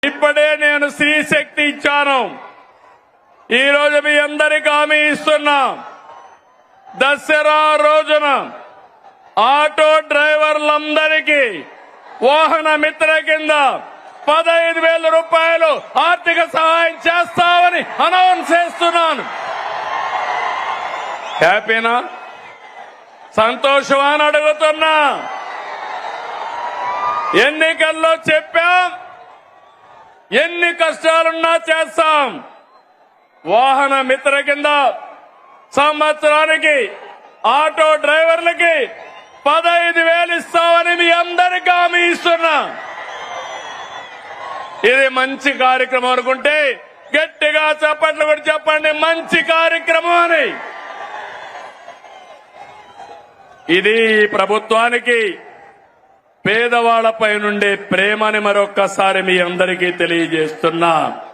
ఇప్పుడే నేను స్త్రీ శక్తి ఇచ్చాను. ఈ రోజు మీ అందరికీ హామీ ఇస్తున్నా, దసరా రోజున ఆటో డ్రైవర్లందరికీ వాహన మిత్ర కింద 15,000 రూపాయలు ఆర్థిక సహాయం చేస్తామని అనౌన్స్ చేస్తున్నాను. హ్యాపీనా? సంతోషమా అని అడుగుతున్నా. ఎన్నికల్లో చెప్పాం, ఎన్ని కష్టాలున్నా చేస్తాం. వాహన మిత్ర కింద సంవత్సరానికి ఆటో డ్రైవర్లకి 15,000 ఇస్తామని మీ అందరికీ హామీ ఇస్తున్నా. ఇది మంచి కార్యక్రమం అనుకుంటే గట్టిగా చప్పట్లు కూడా చెప్పండి, మంచి కార్యక్రమం అని. ఇది ప్రభుత్వానికి పేదవాళ్లపై నుండే ప్రేమని మరొక్కసారి మీ అందరికీ తెలియజేస్తున్నా.